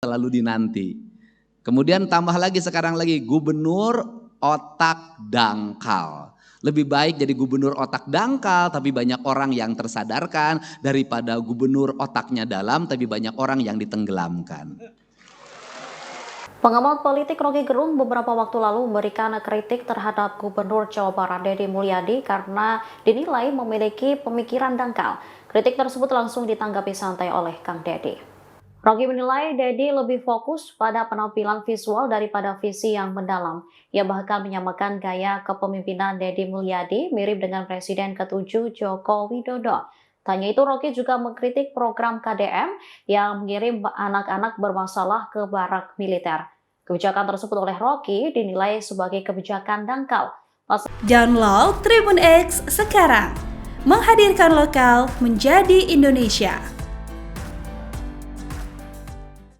selalu dinanti. Kemudian tambah lagi sekarang lagi gubernur otak dangkal. Lebih baik jadi gubernur otak dangkal tapi banyak orang yang tersadarkan daripada gubernur otaknya dalam tapi banyak orang yang ditenggelamkan. Pengamat politik Rocky Gerung beberapa waktu lalu memberikan kritik terhadap Gubernur Jawa Barat Deddy Mulyadi karena dinilai memiliki pemikiran dangkal. Kritik tersebut langsung ditanggapi santai oleh Kang Deddy. Rocky menilai Deddy lebih fokus pada penampilan visual daripada visi yang mendalam. Ia bahkan menyamakan gaya kepemimpinan Deddy Mulyadi mirip dengan Presiden ke-7 Joko Widodo. Tanya itu, Rocky juga mengkritik program KDM yang mengirim anak-anak bermasalah ke barak militer. Kebijakan tersebut oleh Rocky dinilai sebagai kebijakan dangkal. Download Tribun X sekarang, menghadirkan lokal menjadi Indonesia.